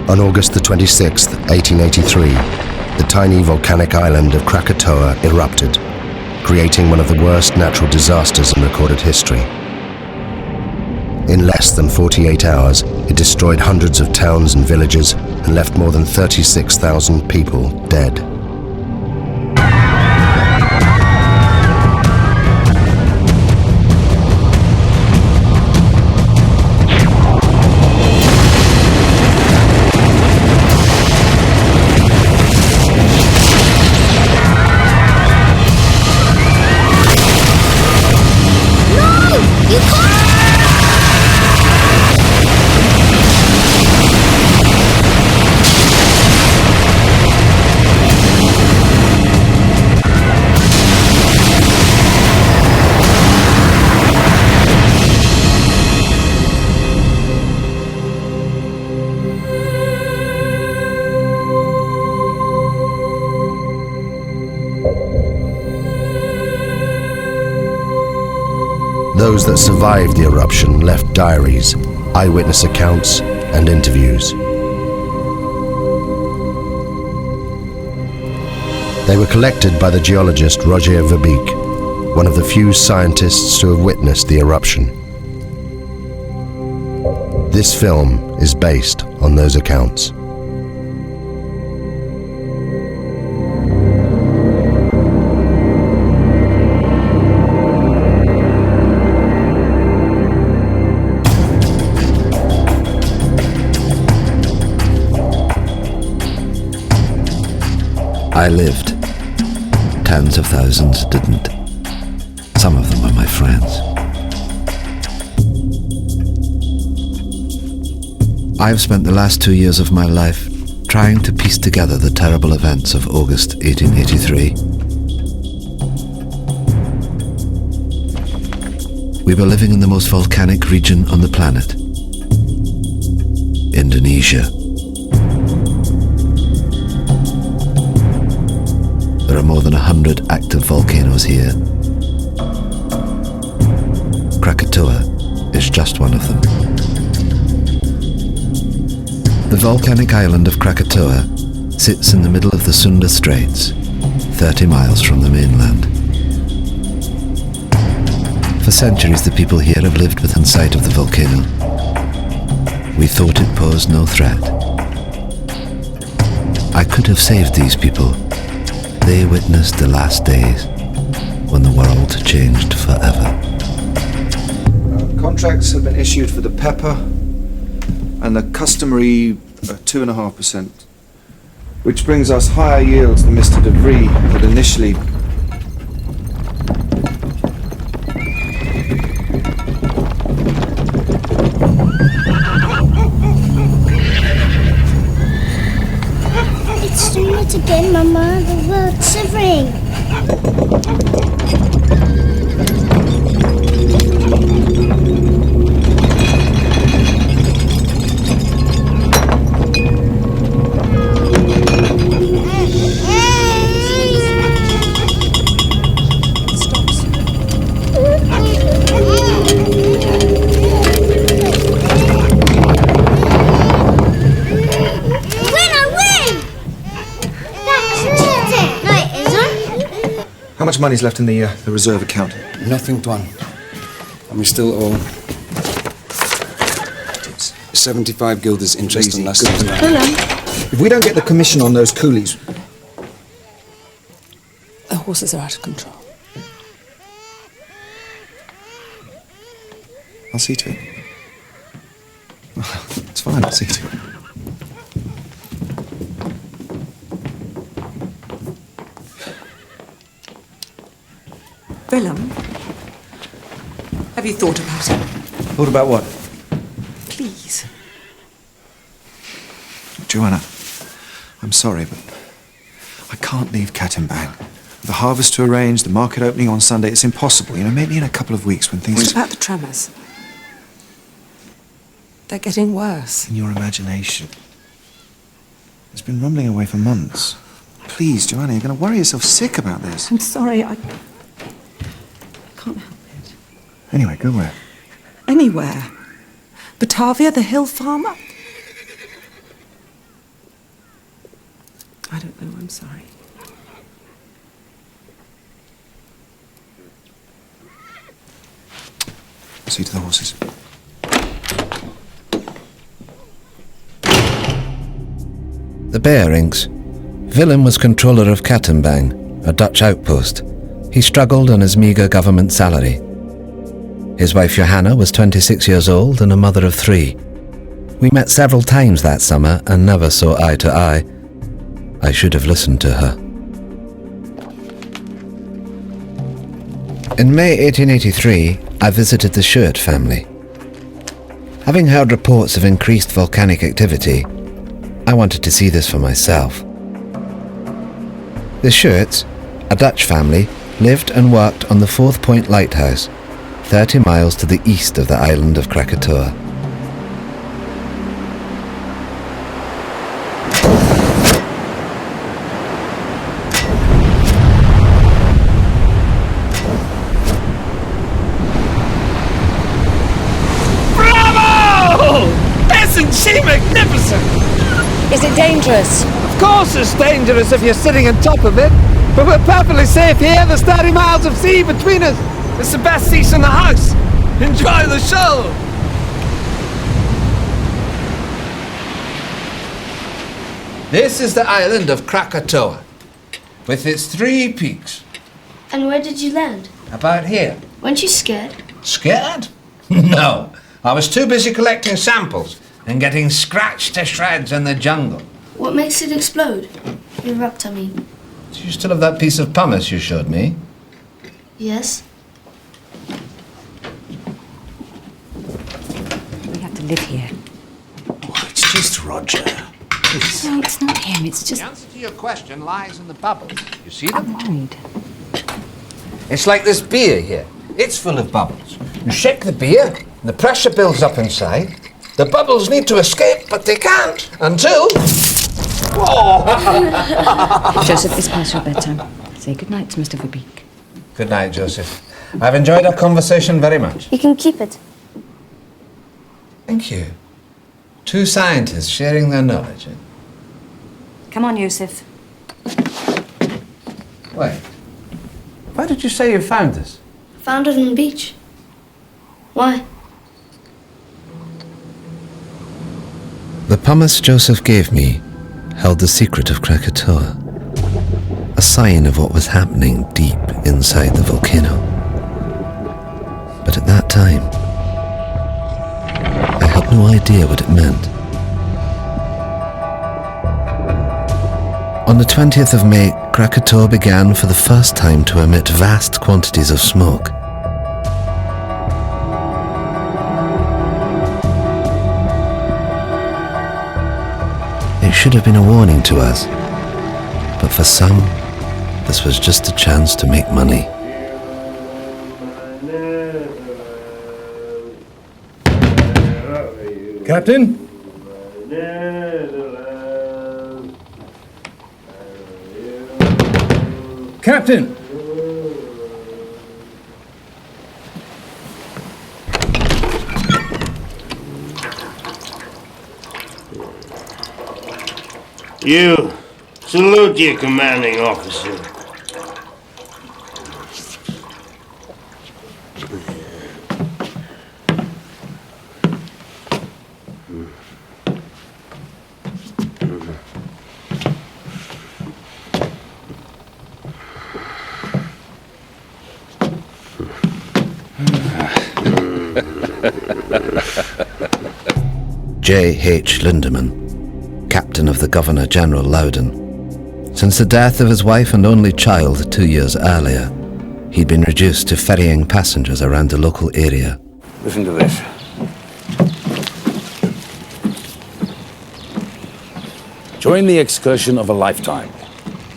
On August the 26th, 1883, the tiny volcanic island of Krakatau erupted, creating one of the worst natural disasters in recorded history. In less than 48 hours, it destroyed hundreds of towns and villages and left more than 36,000 people dead. Those that survived the eruption left diaries, eyewitness accounts, and interviews. They were collected by the geologist Roger Verbeek, one of the few scientists to have witnessed the eruption. This film is based on those accounts. I lived. Tens of thousands didn't. Some of them were my friends. I have spent the last 2 years of my life trying to piece together the terrible events of August 1883. We were living in the most volcanic region on the planet, Indonesia. There are more than 100 active volcanoes here. Krakatau is just one of them. The volcanic island of Krakatau sits in the middle of the Sunda Straits, 30 miles from the mainland. For centuries, the people here have lived within sight of the volcano. We thought it posed no threat. I could have saved these people. They witnessed the last days when the world changed forever. Contracts have been issued for the pepper and the customary 2.5%, which brings us higher yields than Mr. De Vries had initially. It's doing it again, Mama. The world's shivering. How much money's left in the reserve account? Nothing, Tuan. And we still owe 75 guilders interest on last year's land. If we don't get the commission on those coolies... The horses are out of control. I'll see to it. It's fine, I'll see to it. Willem, have you thought about it? Thought about what? Please. Joanna, I'm sorry, but I can't leave Katimbang. The harvest to arrange, the market opening on Sunday, it's impossible. You know, maybe in a couple of weeks when things... What about the tremors? They're getting worse. In your imagination. It's been rumbling away for months. Please, Joanna, you're going to worry yourself sick about this. I'm sorry, I can't help it. Anyway, go where? Anywhere. Batavia, the hill farm. I'm sorry. See to the horses. The bearings. Willem was controller of Kattenbang, a Dutch outpost. He struggled on his meagre government salary. His wife Johanna was 26 years old and a mother of 3. We met several times that summer and never saw eye to eye. I should have listened to her. In May 1883, I visited the Schuert family. Having heard reports of increased volcanic activity, I wanted to see this for myself. The Schuerts, a Dutch family, lived and worked on the 4th Point Lighthouse, 30 miles to the east of the island of Krakatoa. Isn't she magnificent? Is it dangerous? Of course it's dangerous if you're sitting on top of it, but we're perfectly safe here. There's 30 miles of sea between us. It's the best seats in the house. Enjoy the show. This is the island of Krakatoa, with its 3 peaks. And where did you land? About here. Weren't you scared? Scared? No. I was too busy collecting samples and getting scratched to shreds in the jungle. What makes it explode? Erupt, I mean. Do you still have that piece of pumice you showed me? Yes. We have to live here. Oh, it's just Roger. No, it's not him. It's just... The answer to your question lies in the bubbles. You see I'm them? worried. It's like this beer here. It's full of bubbles. You shake the beer, and the pressure builds up inside. The bubbles need to escape, but they can't until... Whoa! Joseph, it's past your bedtime. Say goodnight to Mr. Verbeek. Good night, Joseph. I've enjoyed our conversation very much. You can keep it. Thank you. 2 scientists sharing their knowledge. Come on, Yusuf. Wait. Why did you say you found this? Found it on the beach. Why? The pumice Joseph gave me held the secret of Krakatoa, a sign of what was happening deep inside the volcano. But at that time, I had no idea what it meant. On the 20th of May, Krakatoa began for the first time to emit vast quantities of smoke. It should have been a warning to us, but for some, this was just a chance to make money. Captain? Captain! You salute your commanding officer. J.H. Lindemann, captain of the Governor-General Loudon. Since the death of his wife and only child 2 years earlier, he'd been reduced to ferrying passengers around the local area. Listen to this. Join the excursion of a lifetime.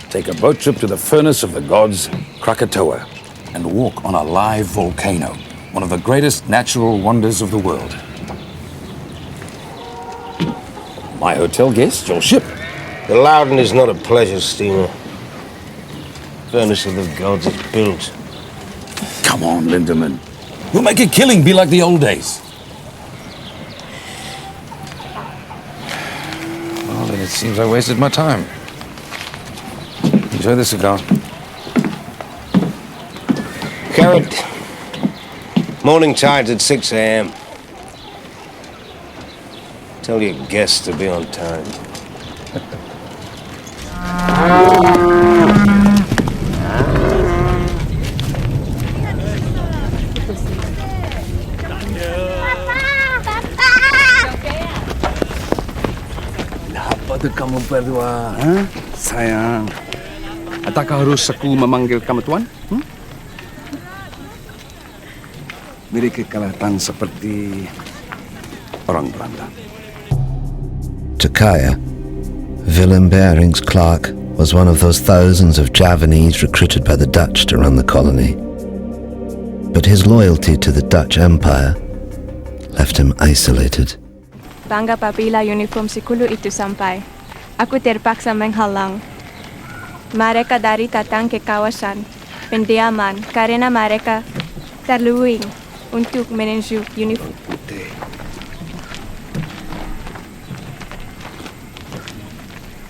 Take a boat trip to the furnace of the gods, Krakatoa, and walk on a live volcano, one of the greatest natural wonders of the world. My hotel guest, your ship. The Loudon is not a pleasure steamer. Furnace of the gods is built. Come on, Lindemann. We'll make a killing be like the old days. Well, then it seems I wasted my time. Enjoy the cigar. Garrett, morning tide's at 6 a.m. Tell your guests to be on time. Apa kamu berdua? Sayang, adakah harus aku memanggil kamu tuan? Mereka kelihatan seperti orang Belanda. To Kaya, Willem Barings Clark was one of those thousands of Javanese recruited by the Dutch to run the colony. But his loyalty to the Dutch Empire left him isolated. Bangga apabila uniform sikulu itu sampai. Aku terpaksa menghalang mereka dari datang ke kawasan pendiaman karena mereka terluing untuk menuju uniform.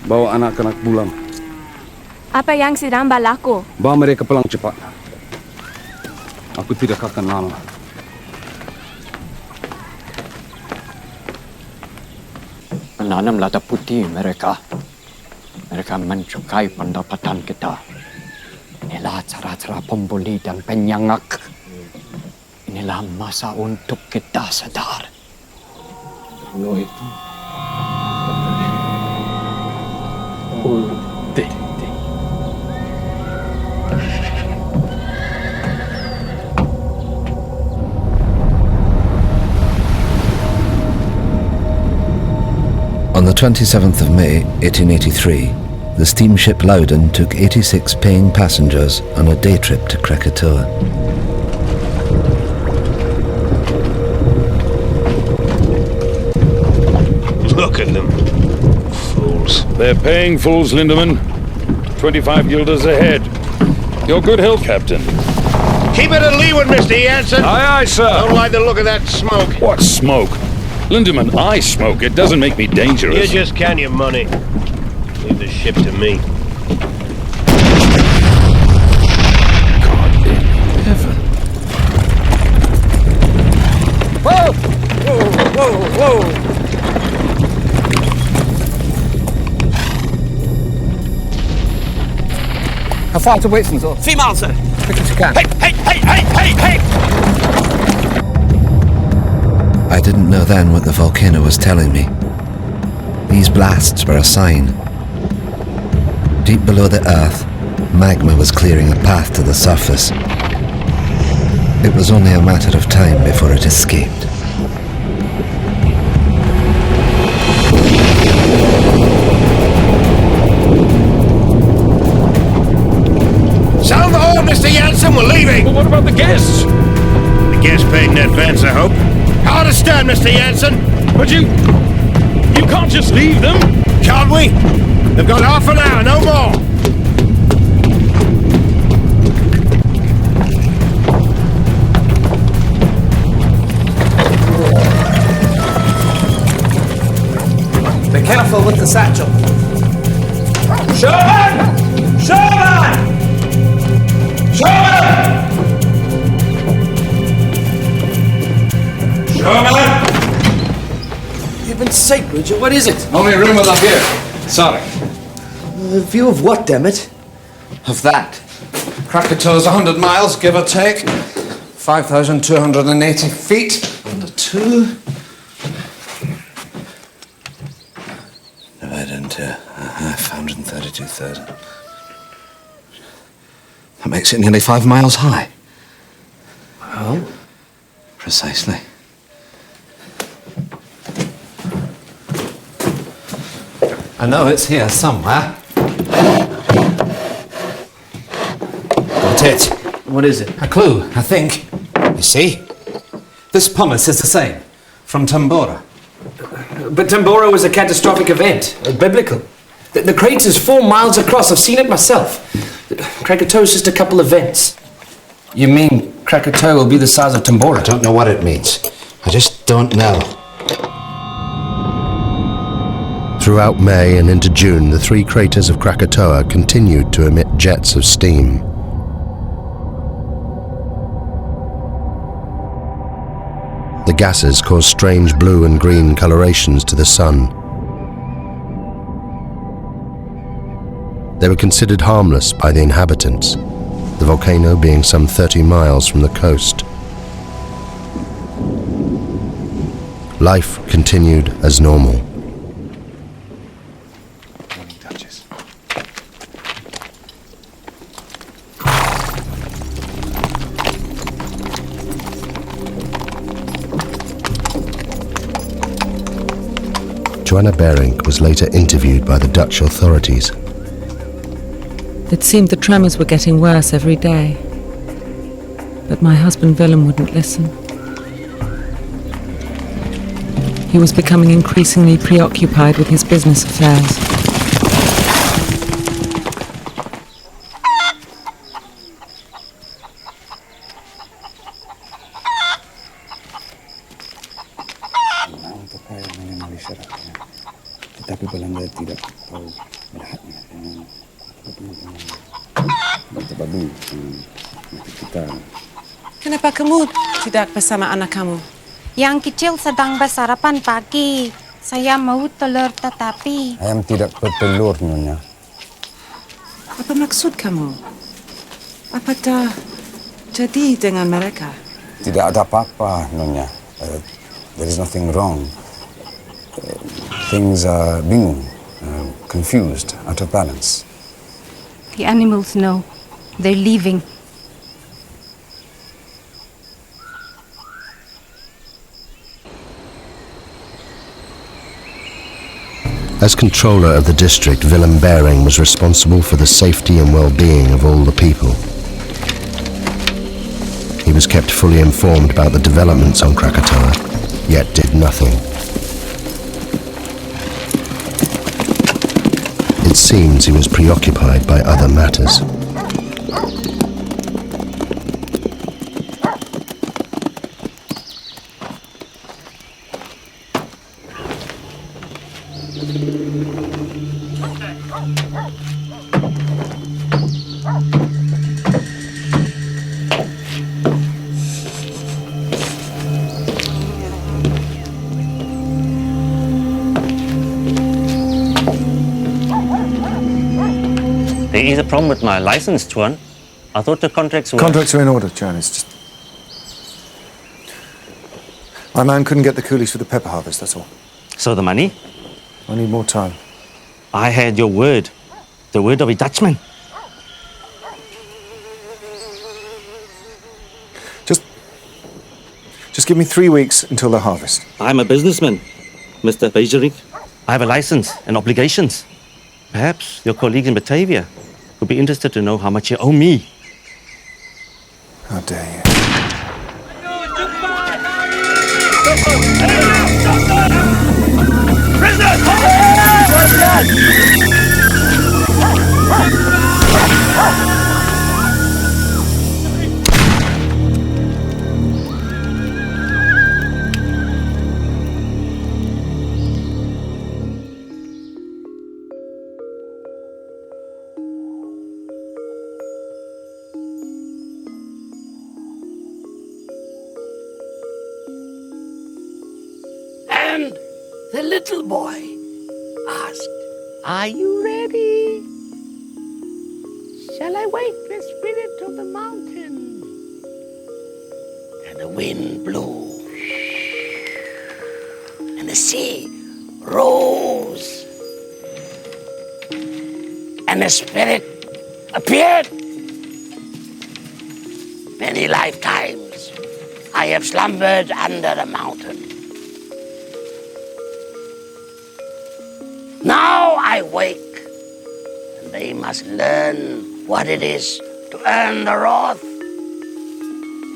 Bawa anak-anak pulang. Apa yang sedang berlaku? Bawa mereka pulang cepat. Aku tidak akan lama. Menanam lada putih mereka. Mereka mencukai pendapatan kita. Inilah cara-cara pembuli dan penyangak. Inilah masa untuk kita sadar. Lo itu. On the 27th of May, 1883, the steamship Loudon took 86 paying passengers on a day trip to Krakatau. Look at them. Fools. They're paying fools, Lindemann. 25 guilders ahead. Your good health, Captain. Keep it at leeward, Mr. Jansen. Aye, aye, sir. Don't like the look of that smoke. What smoke? Lindemann, I smoke. It doesn't make me dangerous. You just count your money. Leave the ship to me. God in heaven. Whoa! Whoa! How far to Whitson's? 3 miles, sir. Quick as you can. Hey! I didn't know then what the volcano was telling me. These blasts were a sign. Deep below the earth, magma was clearing a path to the surface. It was only a matter of time before it escaped. Sound the horn, Mr. Jansen. We're leaving. But what about the guests? The guests paid in advance, I hope. Hard to stand, Mr. Jansen. But you can't just leave them. Can't we? They've got half an hour, no more. Be careful with the satchel. Sherman! Heaven's sake, Richard, what is it? Only room up here. Sorry. View of what, damn it? Of that. Krakatau's 100 miles, give or take. 5,280 feet. Under 2. Divided into a half, 132,000. That makes it nearly 5 miles high. Well? Precisely. I know it's here somewhere. Got it. What is it? A clue, I think. You see? This pumice is the same. From Tambora. But Tambora was a catastrophic event, biblical. The crater's 4 miles across. I've seen it myself. Krakatau's just a couple of vents. You mean Krakatau will be the size of Tambora? I don't know what it means. I just don't know. Throughout May and into June, the three craters of Krakatoa continued to emit jets of steam. The gases caused strange blue and green colorations to the sun. They were considered harmless by the inhabitants, the volcano being some 30 miles from the coast. Life continued as normal. Joanna Berink was later interviewed by the Dutch authorities. It seemed the tremors were getting worse every day. But my husband Willem wouldn't listen. He was becoming increasingly preoccupied with his business affairs. Tetapi Belanda tidak tahu beratnya dengan babu kita. Kenapa kamu tidak bersama anak kamu? Yang kecil sedang bersarapan pagi. Saya mau telur tetapi... Ayam tidak bertelur, Nyonya. Apa maksud kamu? Apa dah jadi dengan mereka? Tidak ada apa-apa, Nyonya. There is nothing wrong. Things are bingung, confused, out of balance. The animals know. They're leaving. As controller of the district, Willem Bering was responsible for the safety and well-being of all the people. He was kept fully informed about the developments on Krakatoa, yet did nothing. It seems he was preoccupied by other matters. There is a problem with my license, Tuan. I thought the contracts were... Contracts are in order, Jan. It's just... My man couldn't get the coolies for the pepper harvest, that's all. So the money? I need more time. I had your word. The word of a Dutchman. Just give me 3 weeks until the harvest. I'm a businessman, Mr. Bejerik. I have a license and obligations. Perhaps your colleagues in Batavia would be interested to know how much you owe me. How dare you? And the little boy asked, "Are you ready? Shall I wake the spirit of the mountain?" And the wind blew, and the sea rose, and the spirit appeared. Many lifetimes I have slumbered under the mountain. Now I wake, and they must learn what it is to earn the wrath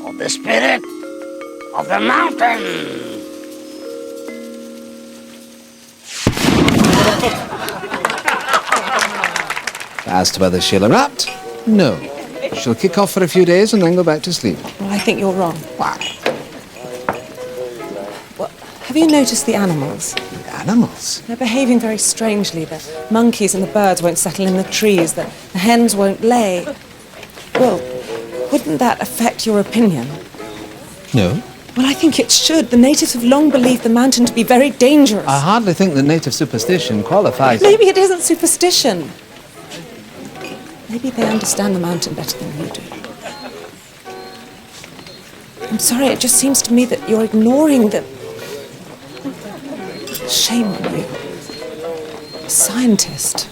of the spirit of the mountain. As to whether she'll erupt, no. She'll kick off for a few days and then go back to sleep. Well, I think you're wrong. Why? Well, have you noticed the animals? animals. They're behaving very strangely. The monkeys and the birds won't settle in the trees. The hens won't lay. Well, wouldn't that affect your opinion? No. Well, I think it should. The natives have long believed the mountain to be very dangerous. I hardly think that native superstition qualifies. Maybe it isn't superstition. Maybe they understand the mountain better than you do. I'm sorry, it just seems to me that you're ignoring the... Shame on you. A scientist.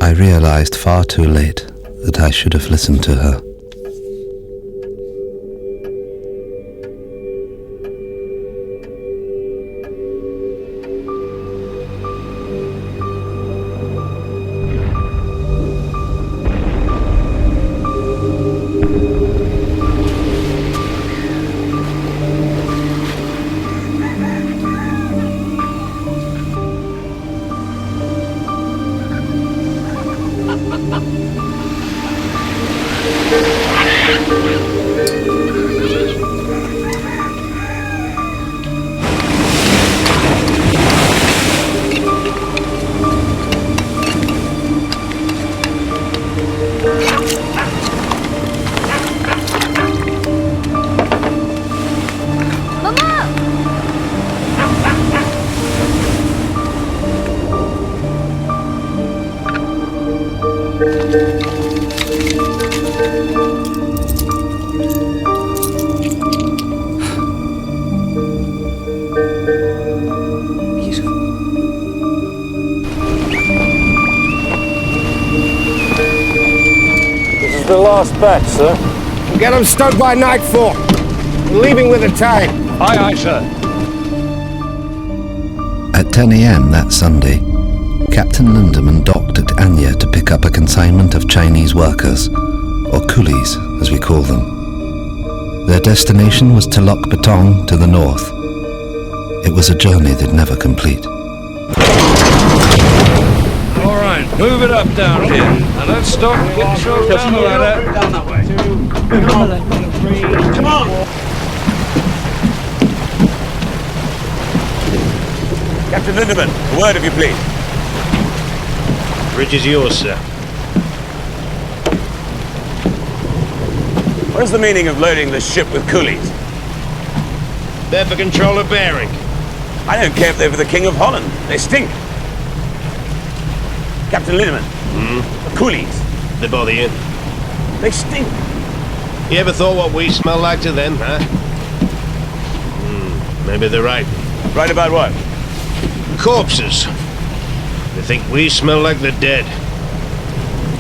I realized far too late that I should have listened to her. The last batch, sir. Get them stoked by nightfall. We're leaving with the tide. Aye, aye, sir. At 10 a.m. that Sunday, Captain Lindemann docked at Anya to pick up a consignment of Chinese workers, or coolies as we call them. Their destination was Telok Betong to the north. It was a journey they'd never complete. All right, move it up down here. And let's stop and get thrown down the ladder. Down that way. 2, come on. 3, come on. Captain Lindemann, a word if you please. Bridge is yours, sir. What is the meaning of loading the ship with coolies? They're for control of bearing. I don't care if they're for the King of Holland. They stink. Captain Lindemann, the coolies. They bother you? They stink. You ever thought what we smell like to them, huh? Maybe they're right. Right about what? Corpses. They think we smell like the dead.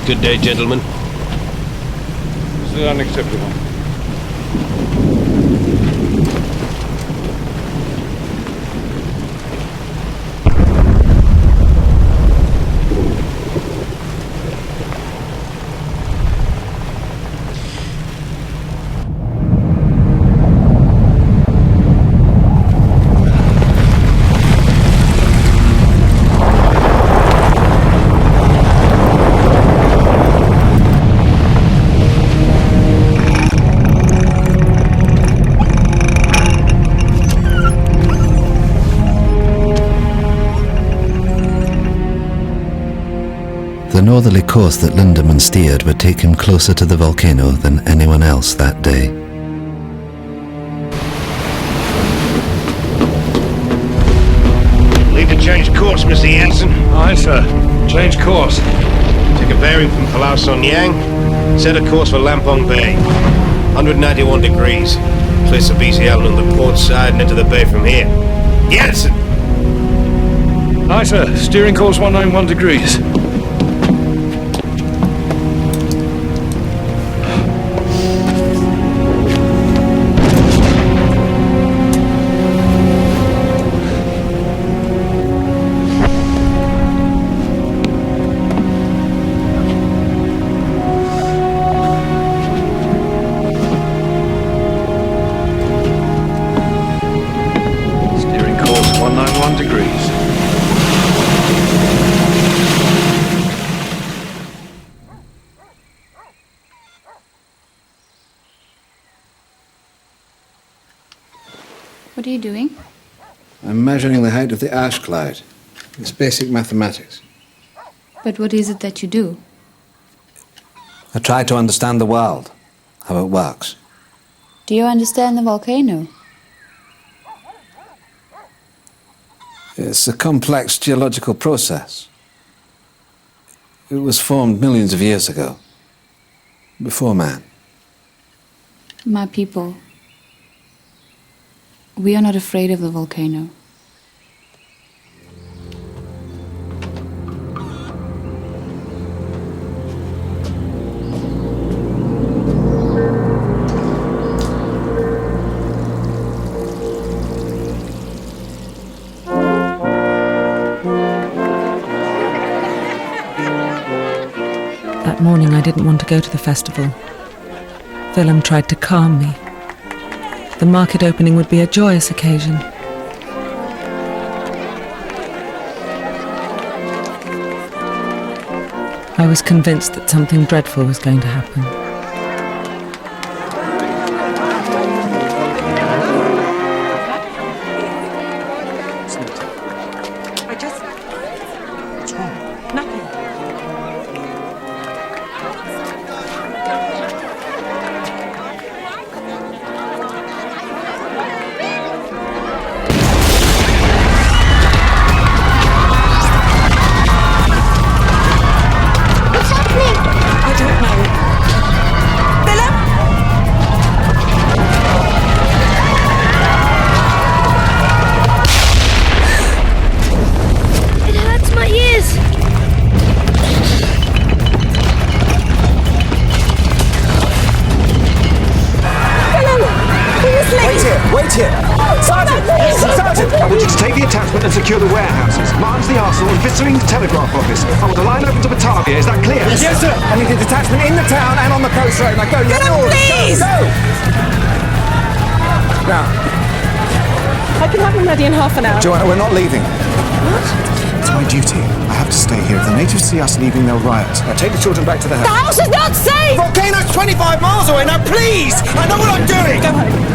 Good day, gentlemen. This is unacceptable. The northerly course that Lindemann steered would take him closer to the volcano than anyone else that day. Need to change course, Mr. Jensen. Aye, sir. Change course. Take a bearing from Palau Son Yang. Set a course for Lampong Bay. 191 degrees. Place the BC Island on the port side and enter the bay from here. Jensen! Aye, sir. Steering course 191 degrees. What are you doing? I'm measuring the height of the ash cloud. It's basic mathematics. But what is it that you do? I try to understand the world, how it works. Do you understand the volcano? It's a complex geological process. It was formed millions of years ago, before man. My people, we are not afraid of the volcano. That morning I didn't want to go to the festival. Willem tried to calm me. The market opening would be a joyous occasion. I was convinced that something dreadful was going to happen. Joanna, we're not leaving. What? It's my duty. I have to stay here. If the natives see us leaving, they'll riot. Now take the children back to the house. The house is not safe! Volcano's 25 miles away. Now, please! I know what I'm doing! Go home.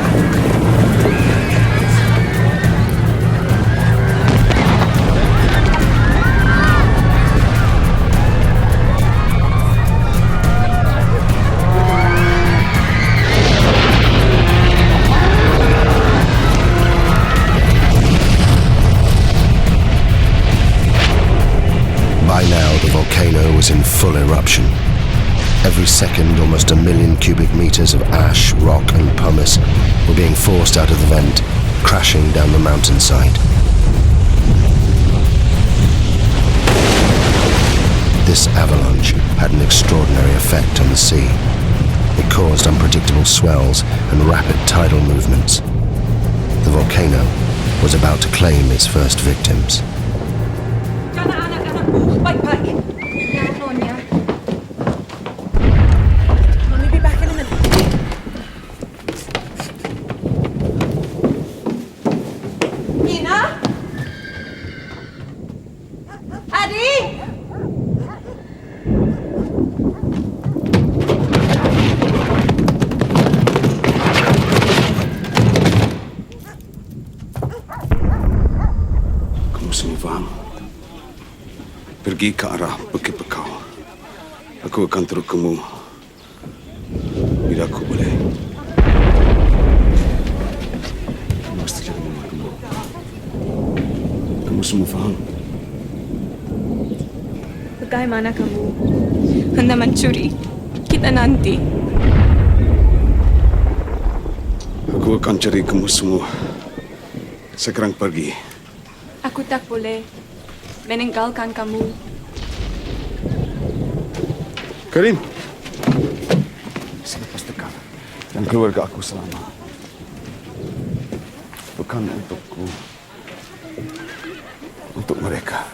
By now, the volcano was in full eruption. Every second, almost 1 million cubic meters of ash, rock, and pumice were being forced out of the vent, crashing down the mountainside. This avalanche had an extraordinary effect on the sea. It caused unpredictable swells and rapid tidal movements. The volcano was about to claim its first victims. Backpack. Yeah, Nonya. I'll be back in a minute. Nina? Adi? Kamu semua faham? Pergi ke arah Bukit Bekau. Aku akan terus kamu bila aku boleh. Kamu mesti jaga mama kamu. Kamu semua faham? Bagaimana kamu hendak mencuri kita nanti? Aku akan cari kamu semua. Sekarang pergi. Aku tak boleh meninggalkan kamu. Karim! Selepas dekat dan keluarga aku selamat. Bukan untukku. Untuk mereka.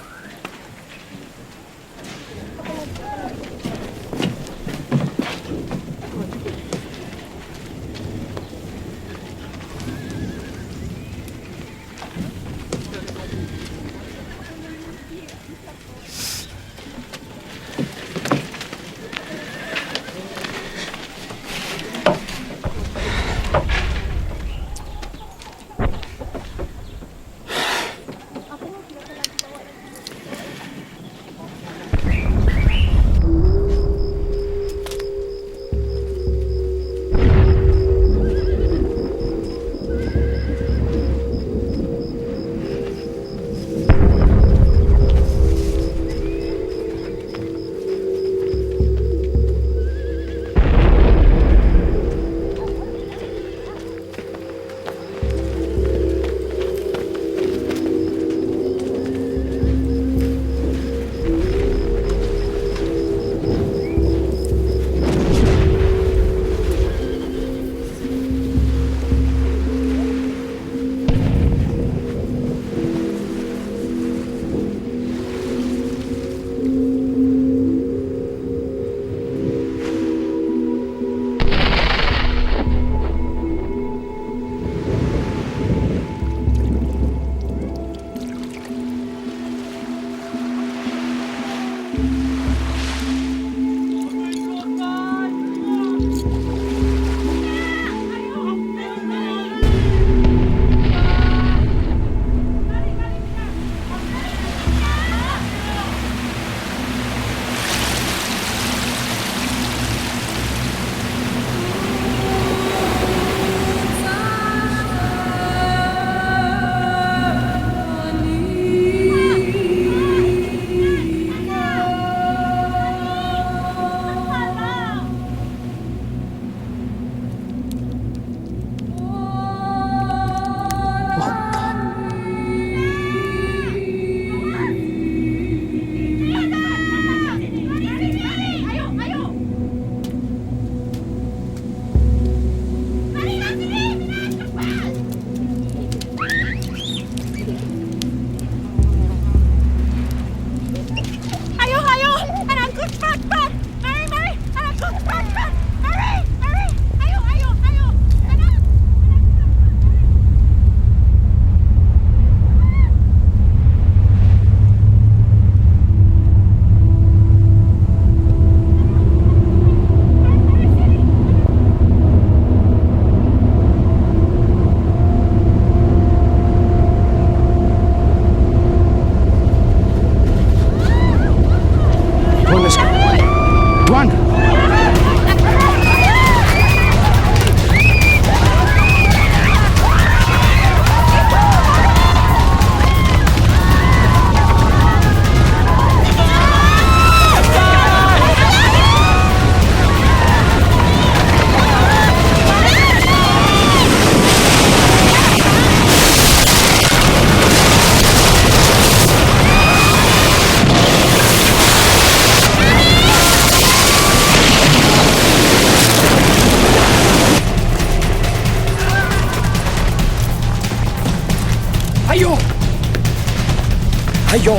Ayo!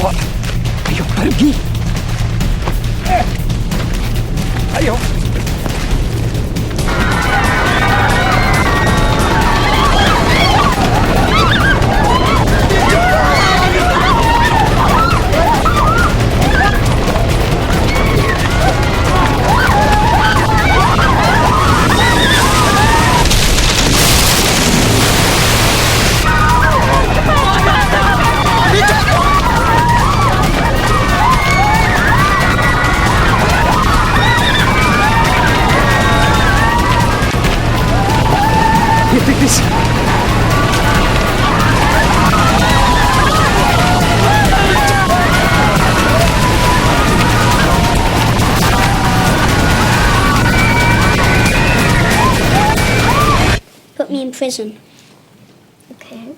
Ayo, pergi! Ayo! Take this. Put me in prison. Okay.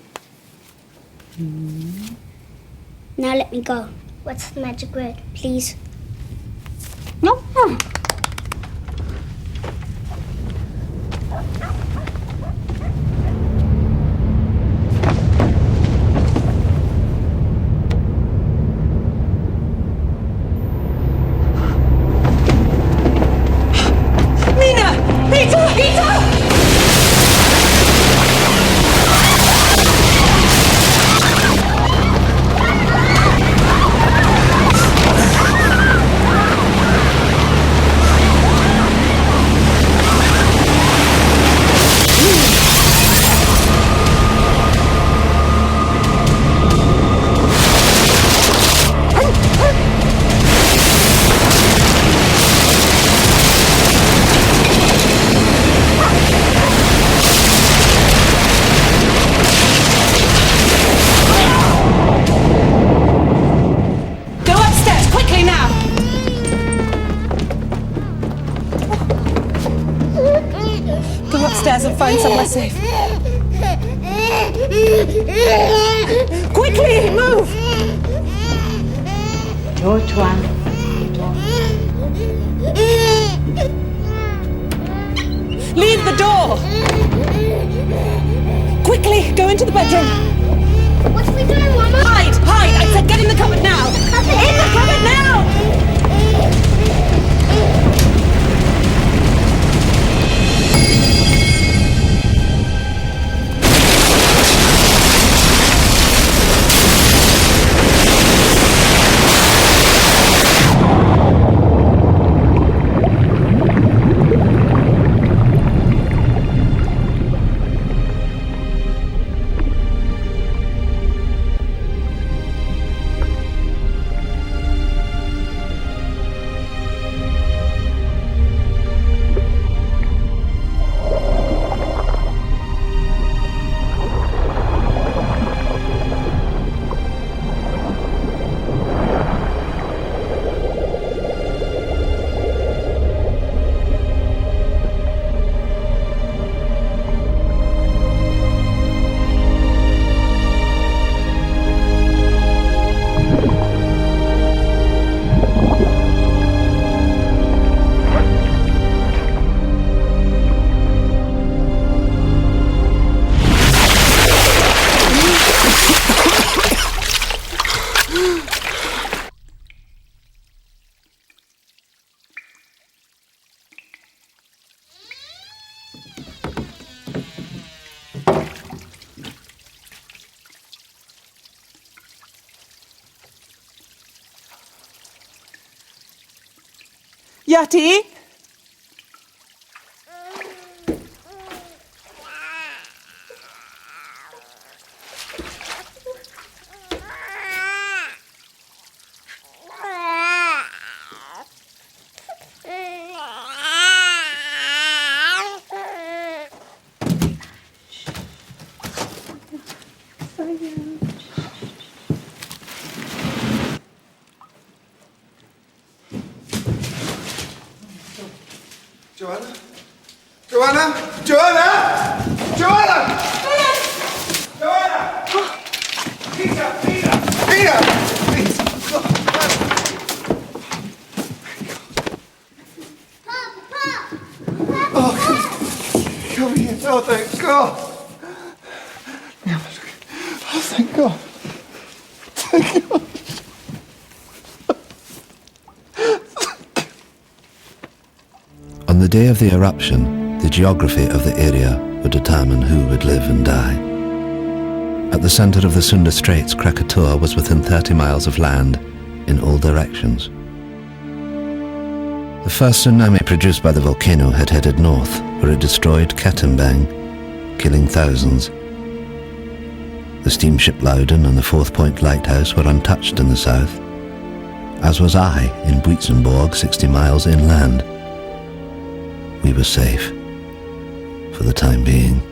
Now let me go. What's the magic word, please? No. And find somewhere safe. Quickly, move! Door, Tuan. Leave the door! Quickly, go into the bedroom. What are we doing, Mama? Hide! Hide! I said get in the cupboard now! In the cupboard now! Yati? Joanna? Joanna? Joanna? Joanna! Joanna! Peter! Peter! Peter! Please! Oh, come here. Oh, thank God. Oh, thank God. Thank God. On the day of the eruption, the geography of the area would determine who would live and die. At the center of the Sunda Straits, Krakatoa was within 30 miles of land in all directions. The first tsunami produced by the volcano had headed north, where it destroyed Katimbang, killing thousands. The steamship Loudon and the Fourth Point Lighthouse were untouched in the south, as was I in Buitzenborg, 60 miles inland. We were safe, for the time being.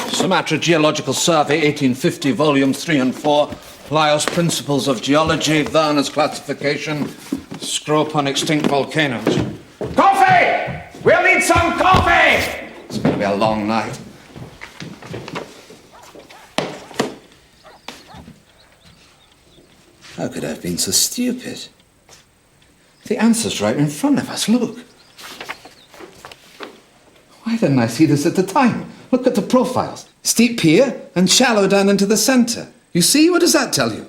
Sumatra Geological Survey, 1850, volumes 3 and 4. Laos Principles of Geology, Werner's Classification. Scroll upon extinct volcanoes. Coffee! We'll need some coffee! It's going to be a long night. How could I have been so stupid? The answer's right in front of us, look. Why didn't I see this at the time? Look at the profiles. Steep here and shallow down into the centre. You see? What does that tell you?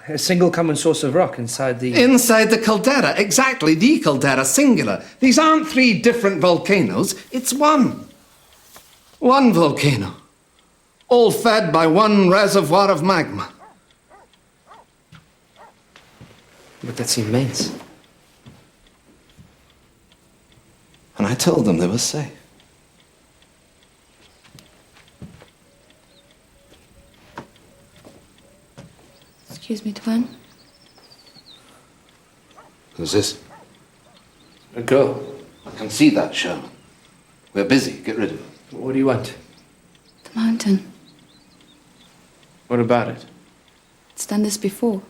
A single common source of rock inside the... Inside the caldera. Exactly, the caldera, singular. These aren't 3 different volcanoes. It's one. One volcano. All fed by one reservoir of magma. But that's immense. And I told them they were safe. Excuse me, Twin. Who's this? A girl. I can see that, Sherman. We're busy. Get rid of it. What do you want? The mountain. What about it? It's done this before.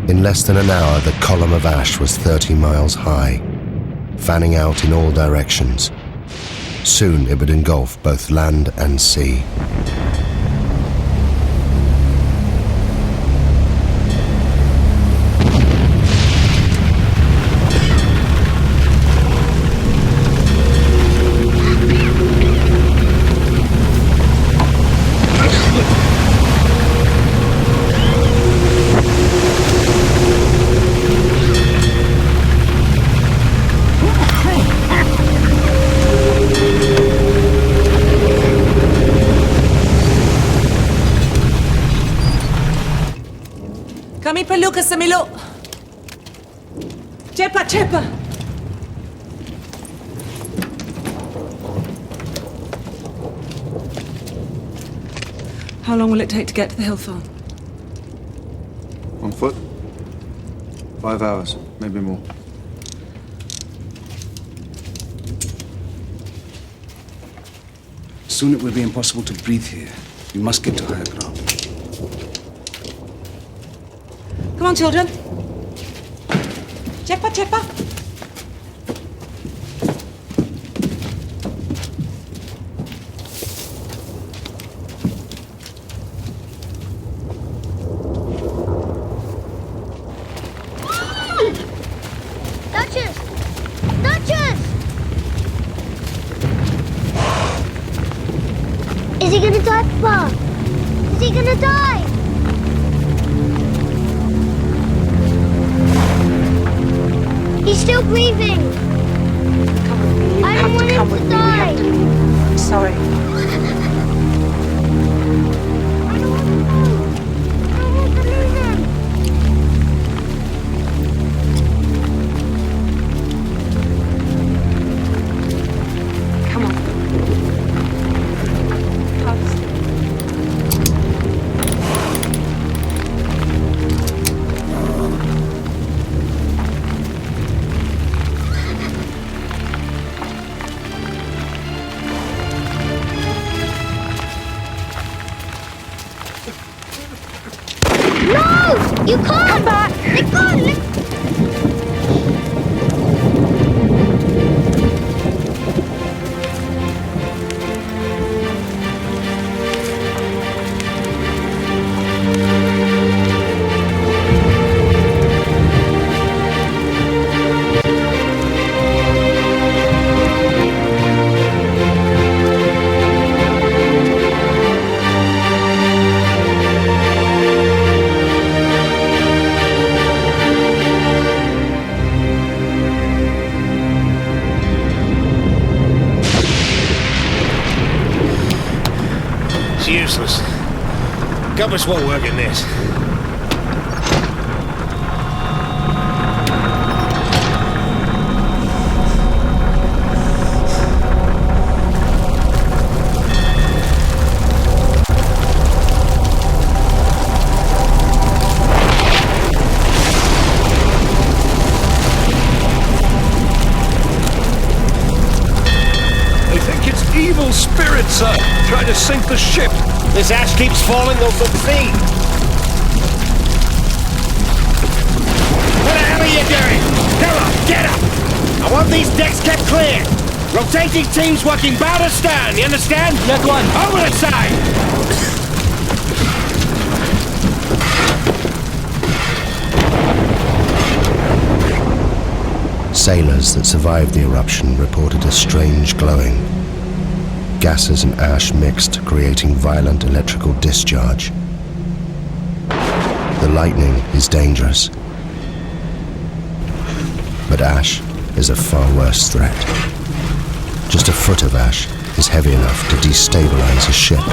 In less than an hour, the column of ash was 30 miles high, fanning out in all directions. Soon it would engulf both land and sea. Kami perlu ke Semiluk. Cepat, cepat. How long will it take to get to the hill farm? On foot? 5 hours, maybe more. Soon it will be impossible to breathe here. We must get to higher ground. Come on, children. Cepat, cepat. Duchess! Duchess! Is he gonna die, Papa? Is he gonna die? He's still breathing. I don't want him to die. I'm sorry. No! You can't! Come back! They can't! It's useless. Compass won't work in this. They think it's evil spirits, sir, trying to sink the ship. This ash keeps falling over the sea. What the hell are you doing? Come on, get up! I want these decks kept clear. Rotating teams working bow to stern, you understand? Yes, one. Over the side! Sailors that survived the eruption reported a strange glowing. Gases and ash mixed, creating violent electrical discharge. The lightning is dangerous, but ash is a far worse threat. Just a foot of ash is heavy enough to destabilize a ship.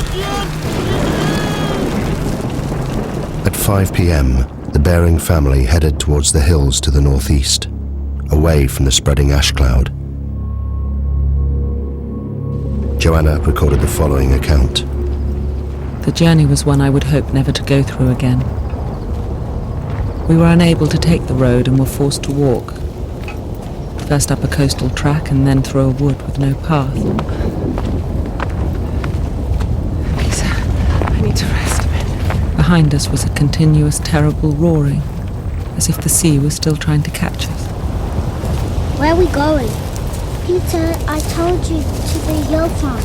At 5 p.m., the Bering family headed towards the hills to the northeast, away from the spreading ash cloud. Joanna recorded the following account. The journey was one I would hope never to go through again. We were unable to take the road and were forced to walk. First up a coastal track and then through a wood with no path. Lisa, I need to rest a bit. Behind us was a continuous, terrible roaring, as if the sea was still trying to catch us. Where are we going? Peter, I told you to the hill farm.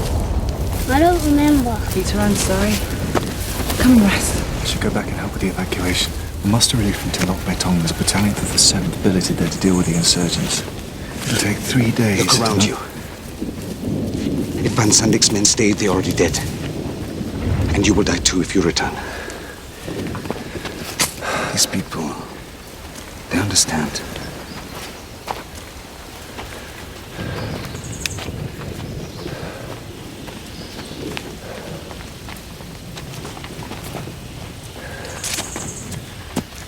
I don't remember. Peter, I'm sorry. Come and rest. I should go back and help with the evacuation. The muster relief from Tilok Betong was a battalion of the 7th billeted there to deal with the insurgents. It'll take 3 days. Look around you. If Van Sandik's men stayed, they're already dead. And you will die too if you return. These people, they understand.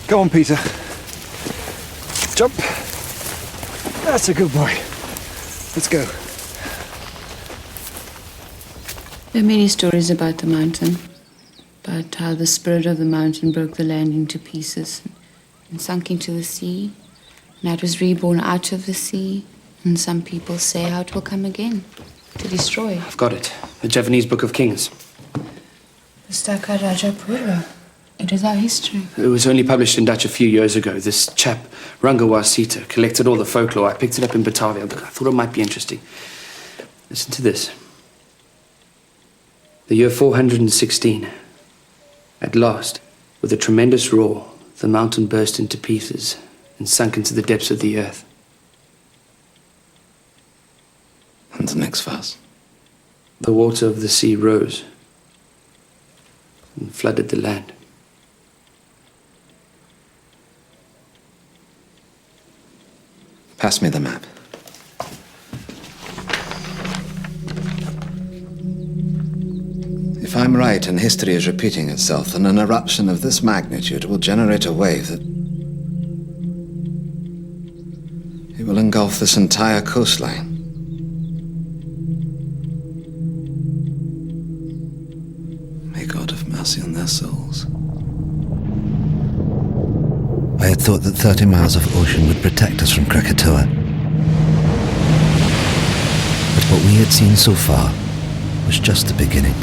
Go on, Peter. Jump. That's a good boy. Let's go. There are many stories about the mountain, about how the spirit of the mountain broke the land into pieces and sunk into the sea, and how it was reborn out of the sea, and some people say how it will come again, to destroy. I've got it. The Javanese Book of Kings. The Staka Rajapura. It is our history. It was only published in Dutch a few years ago. This chap, Rangawa Sita, collected all the folklore. I picked it up in Batavia. I thought it might be interesting. Listen to this. The year 416. At last, with a tremendous roar, the mountain burst into pieces and sunk into the depths of the earth. And the next verse. The water of the sea rose and flooded the land. Pass me the map. If I'm right and history is repeating itself, then an eruption of this magnitude will generate a wave that... it will engulf this entire coastline. May God have mercy on their souls. I had thought that 30 miles of ocean would protect us from Krakatoa. But what we had seen so far was just the beginning.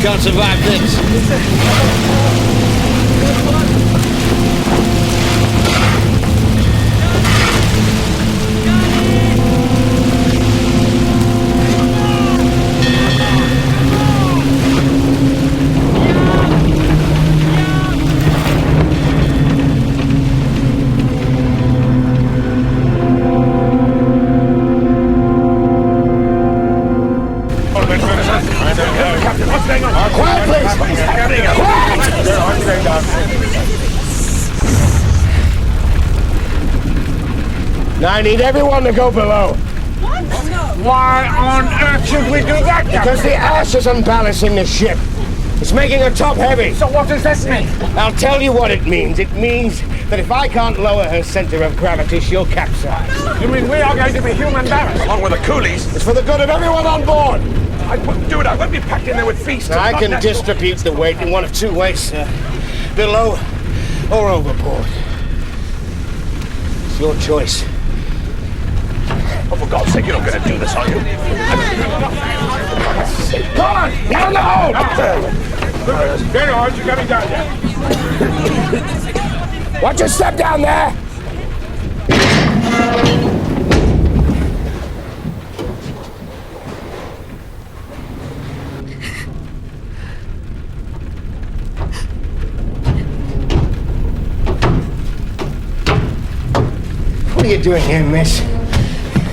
Can't survive this. I need everyone to go below. What? Why on earth should we do that? Because the ash is unbalancing the ship. It's making her top heavy. So what does this mean? I'll tell you what it means. It means that if I can't lower her center of gravity, she'll capsize. You mean we are going to be human barrels? Along with the coolies? It's for the good of everyone on board. I wouldn't do it. I won't be packed in there with feasts. Now, I can distribute the weight in one of two ways, sir. Below or overboard. It's your choice. Oh, for God's sake, you're not going to do this, are you? Come on! Down the hold! Very hard, you're coming down there. Watch your step down there! What are you doing here, miss?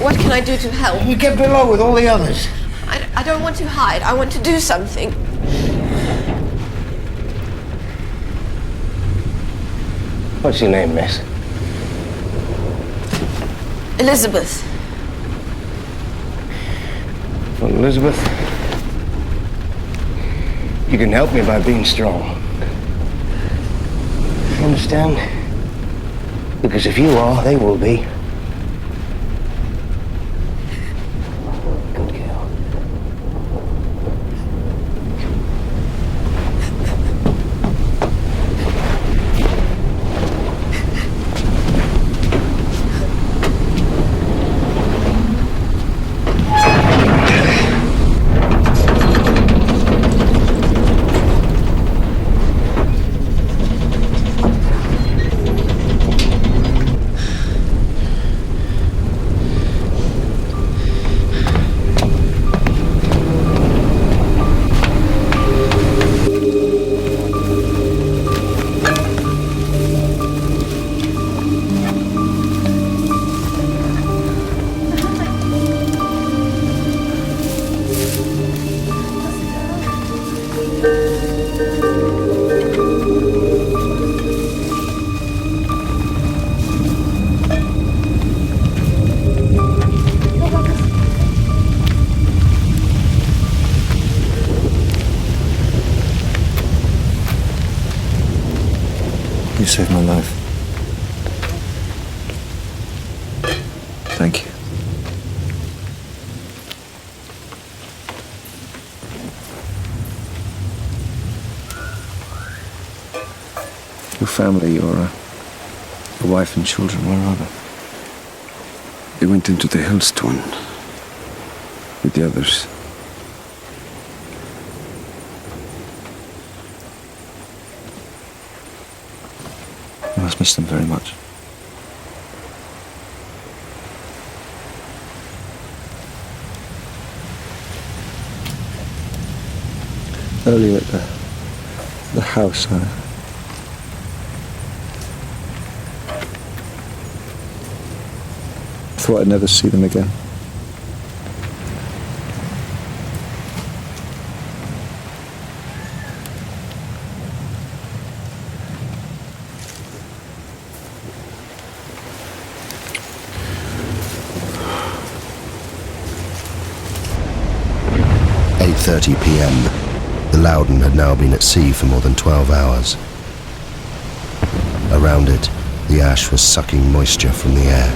What can I do to help? You get below with all the others. I don't want to hide. I want to do something. What's your name, miss? Elizabeth. Well, Elizabeth, you can help me by being strong. You understand? Because if you are, they will be. You saved my life. Thank you. Your family, your wife and children, where are they? They went into the hailstone with the others. You must miss them very much. Earlier at the house, I thought I'd never see them again. At 8:30 p.m. The Loudon had now been at sea for more than 12 hours. Around it, the ash was sucking moisture from the air.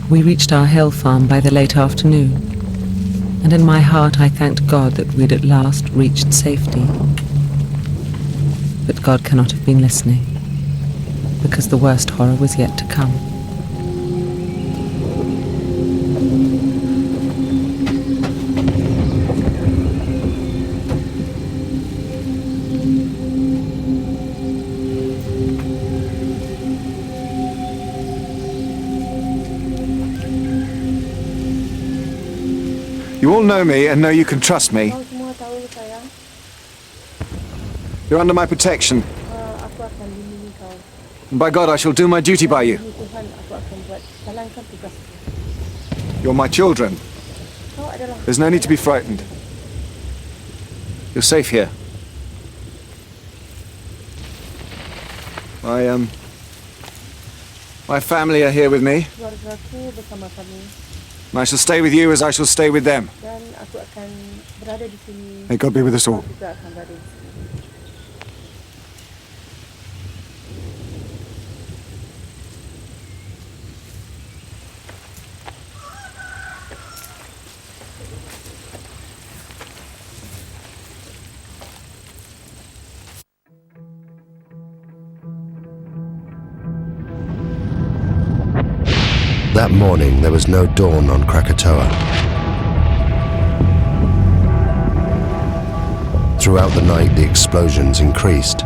We reached our hill farm by the late afternoon, and in my heart I thanked God that we'd at last reached safety. But God cannot have been listening, because the worst horror was yet to come. You all know me and know you can trust me. You're under my protection. And by God, I shall do my duty by you. You're my children. There's no need to be frightened. You're safe here. My family are here with me. And I shall stay with you as I shall stay with them. May God be with us all. That morning, there was no dawn on Krakatoa. Throughout the night, the explosions increased.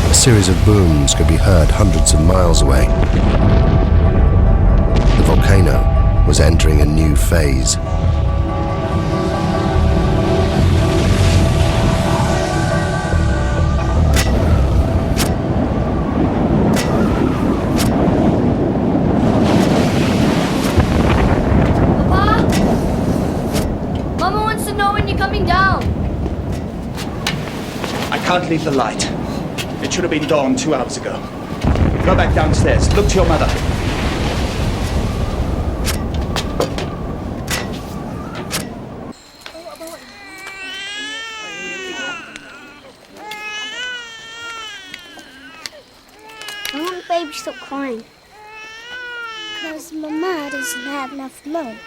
A series of booms could be heard hundreds of miles away. The volcano was entering a new phase. I can't leave the light. It should have been dawn 2 hours ago. Go back downstairs. Look to your mother. I want the baby to stop crying. Because Mama doesn't have enough milk.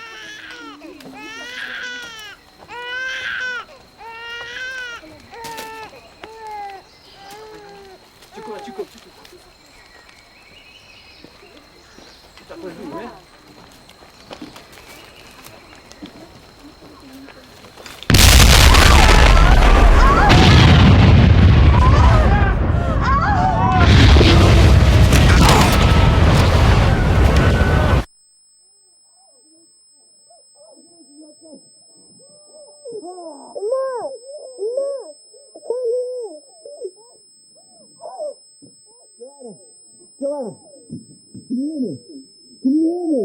Joanna, can you hear me? Can you hear me?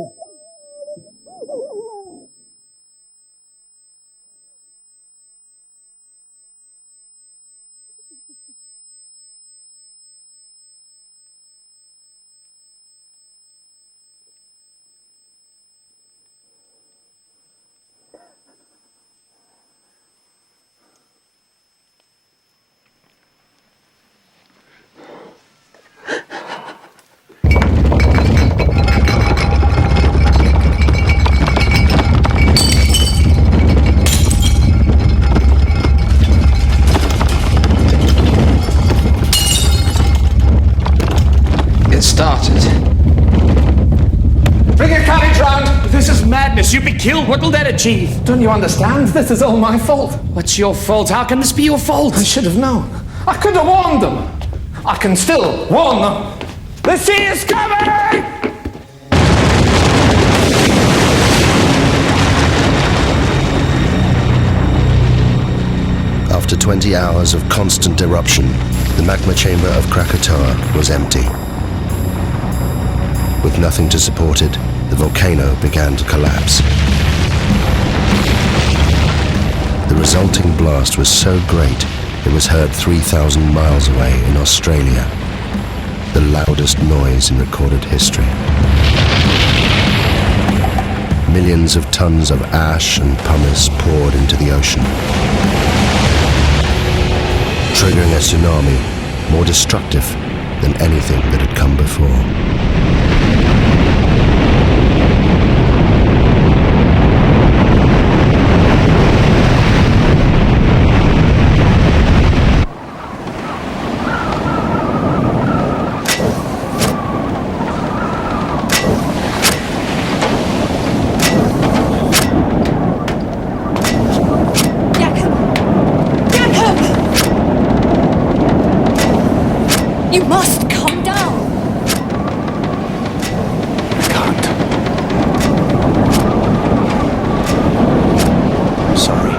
You'd be killed. What will that achieve? Don't you understand? This is all my fault. What's your fault? How can this be your fault? I should have known. I could have warned them. I can still warn them. The sea is coming! After 20 hours of constant eruption, the magma chamber of Krakatoa was empty. With nothing to support it, the volcano began to collapse. The resulting blast was so great, it was heard 3,000 miles away in Australia, the loudest noise in recorded history. Millions of tons of ash and pumice poured into the ocean, triggering a tsunami more destructive than anything that had come before. You must calm down. I can't. I'm sorry.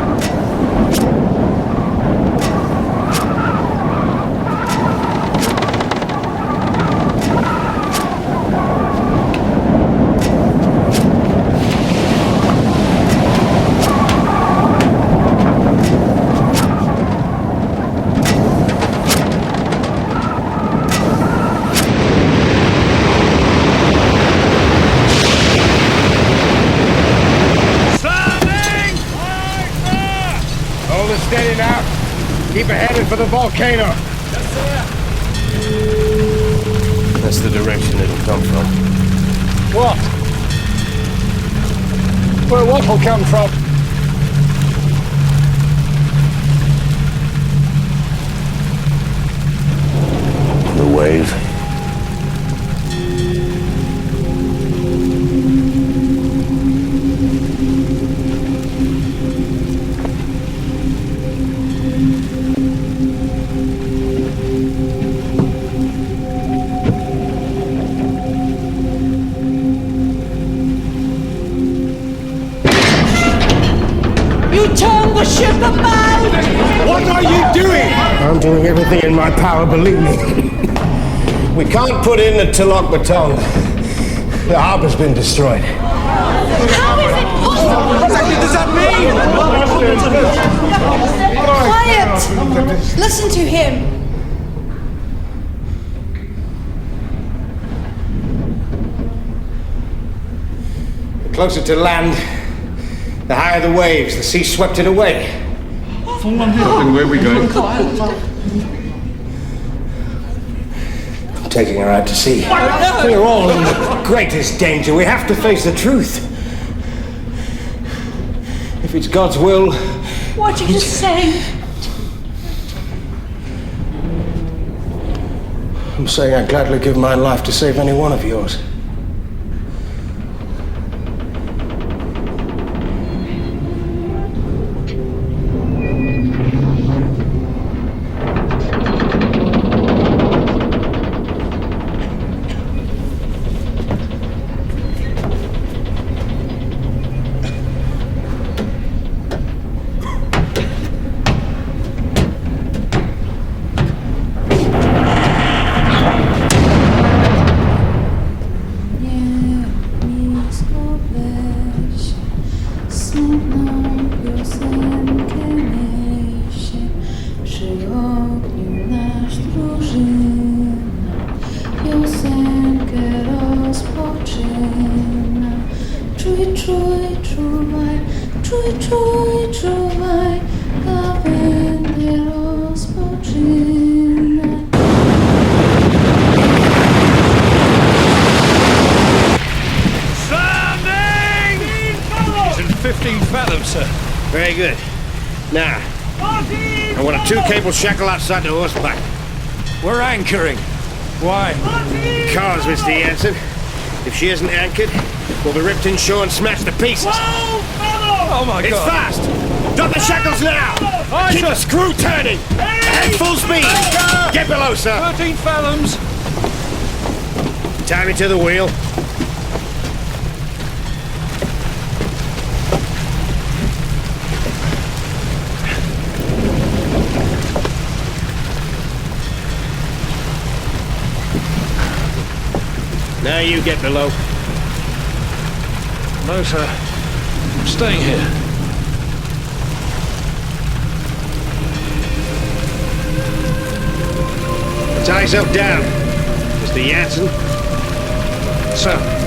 Steady now. Keep it headed for the volcano. Yes, sir. That's the direction it'll come from. What? Where what will come from? The wave. Turn the ship about! What are you doing? I'm doing everything in my power, believe me. We can't put in the Tilok baton. The harbor's been destroyed. How is it possible? What does that mean? Quiet! Listen to him. The closer to land, the higher the waves. The sea swept it away. Captain, where are we going? I'm taking her out to sea. We're all in the greatest danger. We have to face the truth. If it's God's will... What are you saying? I'm saying I'd gladly give my life to save any one of yours. Very good. Now, I want a 2-cable shackle outside the horseback. We're anchoring. Why? Because, Mr. Jansen, if she isn't anchored, we'll be ripped inshore and smashed to pieces. Oh my It's God! fast! Drop the shackles now! Aye, Keep sir. the screw turning! At full speed! Get below, sir! 13 fathoms! Tie me to the wheel. Now you get below. No, sir. I'm staying here. Tie yourself down, Mr. Jansen. Sir.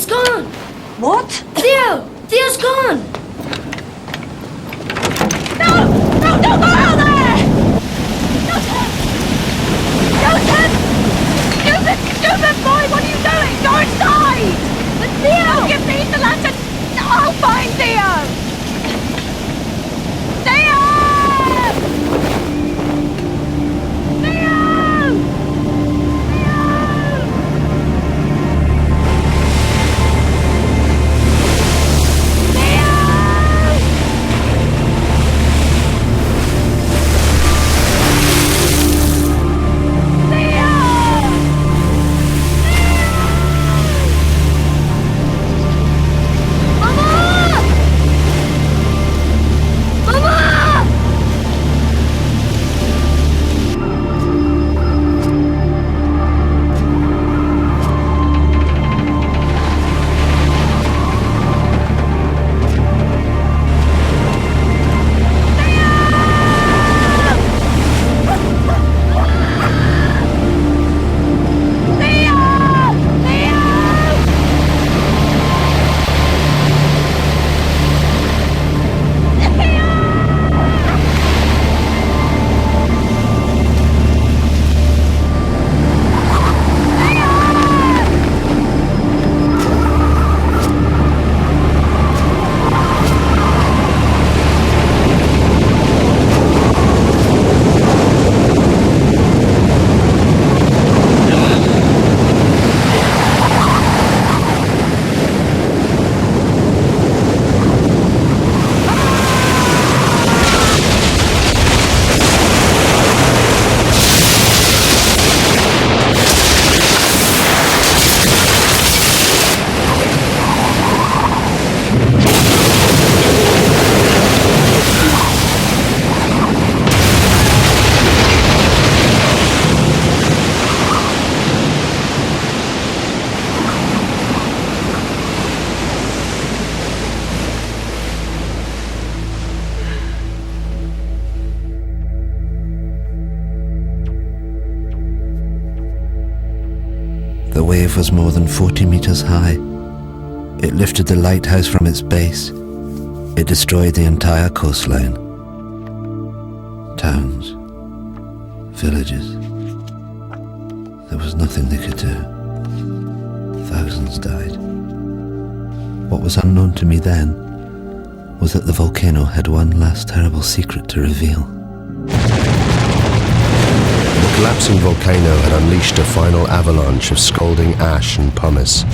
Theo's gone. What? Theo's gone. No! No, don't go out there! Joseph! Stupid boy, what are you doing? Go inside! But Theo! Give me the lantern! I'll find Theo! Theo! The wave was more than 40 meters high. It lifted the lighthouse from its base. It destroyed the entire coastline. Towns, villages. There was nothing they could do. Thousands died. What was unknown to me then was that the volcano had one last terrible secret to reveal. The collapsing volcano had unleashed a final avalanche of scalding ash and pumice.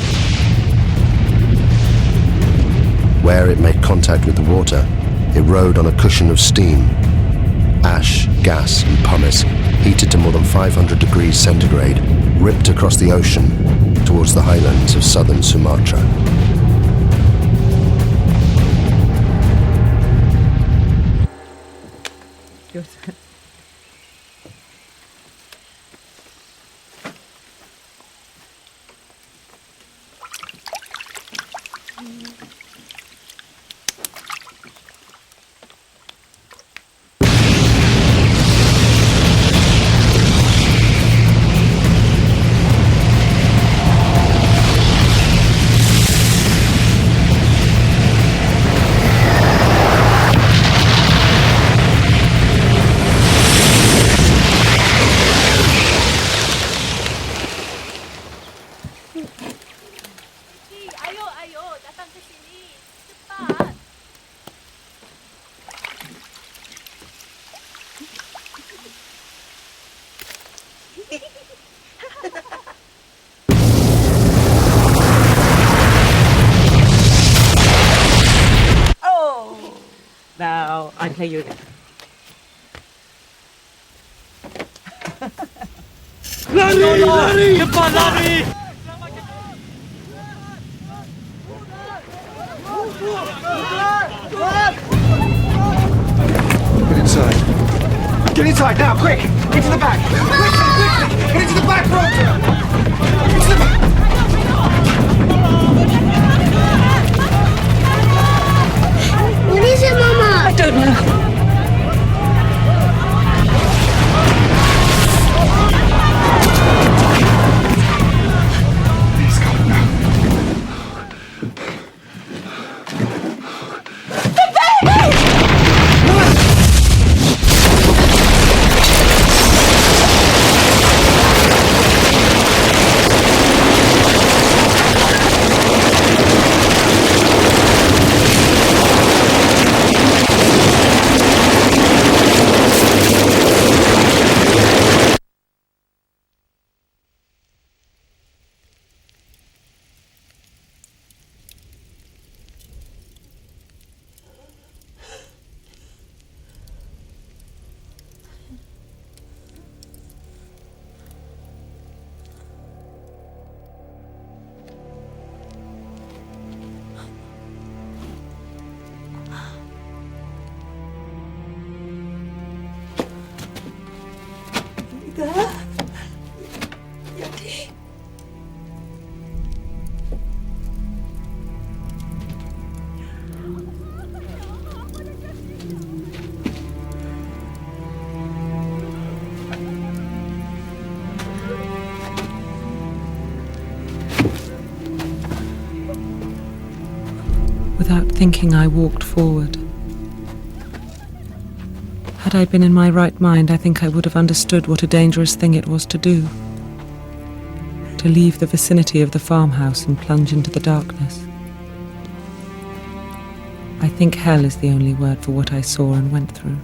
Where it made contact with the water, it rode on a cushion of steam. Ash, gas, and pumice, heated to more than 500 degrees centigrade, ripped across the ocean towards the highlands of southern Sumatra. Now, I play you again. Lari! Lari! Cepat lari! Get inside. Get inside now, quick! Into the back! Quickly! Get into the back, Roger! Into the back! What is it, Mama? I don't know. Let's go now. Without thinking, I walked forward. Had I been in my right mind, I think I would have understood what a dangerous thing it was to do. To leave the vicinity of the farmhouse and plunge into the darkness. I think hell is the only word for what I saw and went through.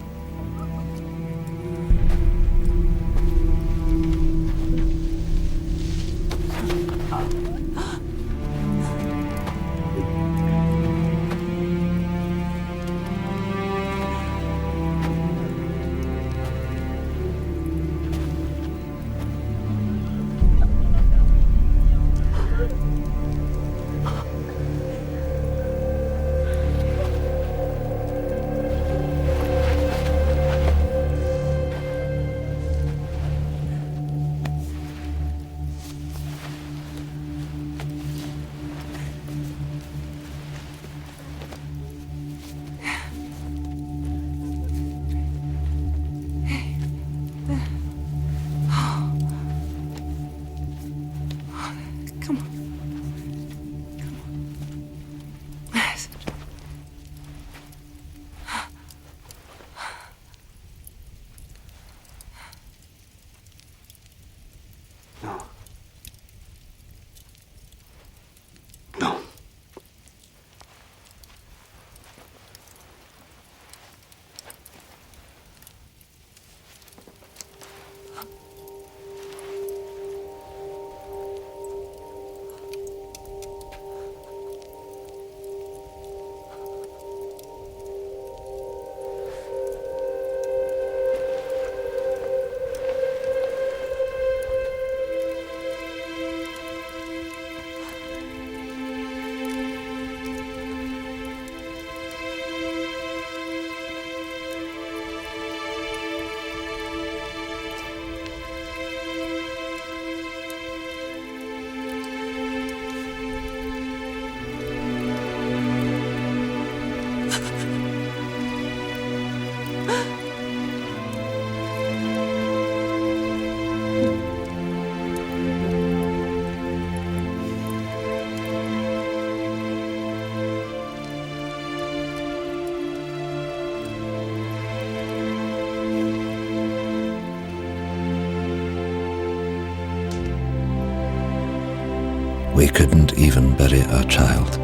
We couldn't even bury our child.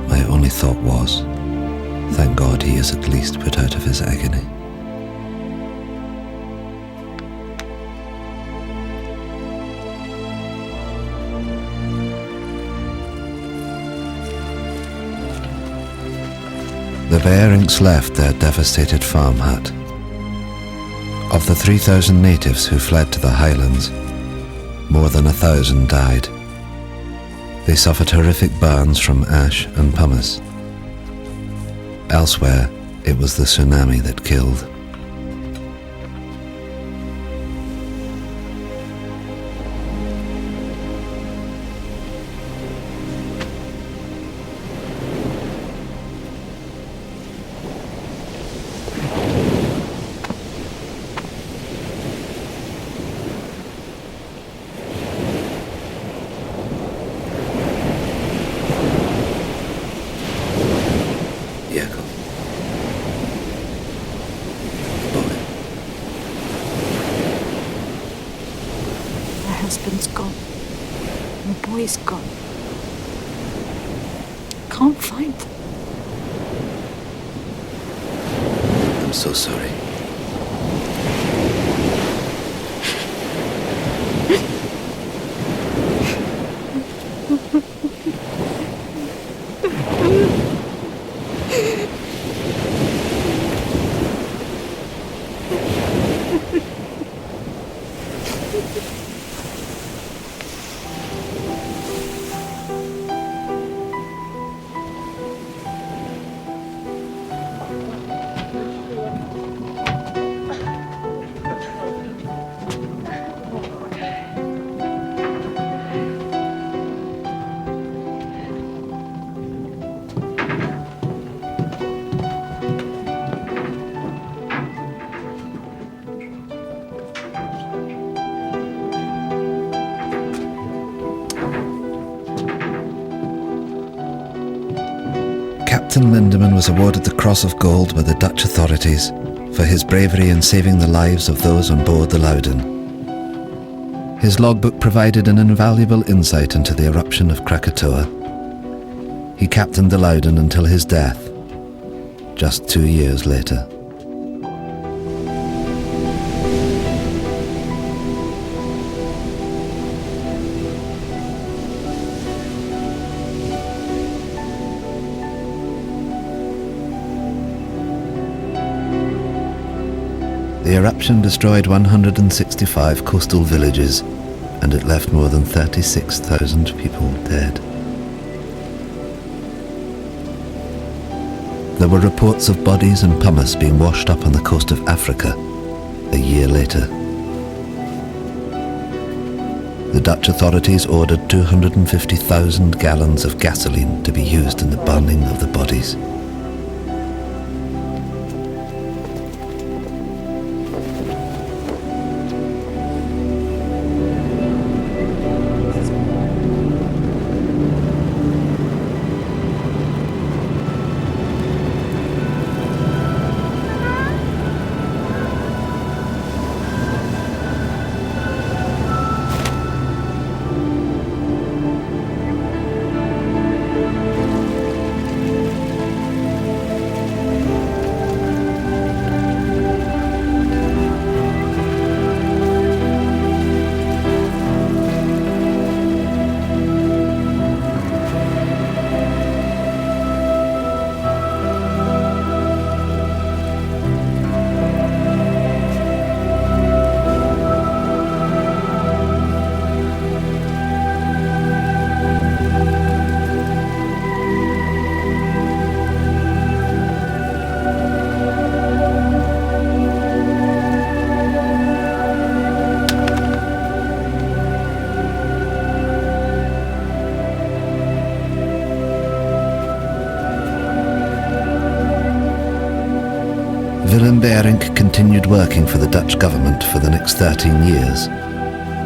My only thought was, thank God he is at least put out of his agony. The Bearings left their devastated farm hut. Of the 3,000 natives who fled to the highlands, more than 1,000 died. They suffered horrific burns from ash and pumice. Elsewhere, it was the tsunami that killed. husband's gone. My boy's gone. Can't find them. I'm so sorry. Captain Lindeman was awarded the Cross of Gold by the Dutch authorities for his bravery in saving the lives of those on board the Loudon. His logbook provided an invaluable insight into the eruption of Krakatoa. He captained the Loudon until his death, just 2 years later. The eruption destroyed 165 coastal villages, and it left more than 36,000 people dead. There were reports of bodies and pumice being washed up on the coast of Africa a year later. The Dutch authorities ordered 250,000 gallons of gasoline to be used in the burning of the bodies. Willem Beirink continued working for the Dutch government for the next 13 years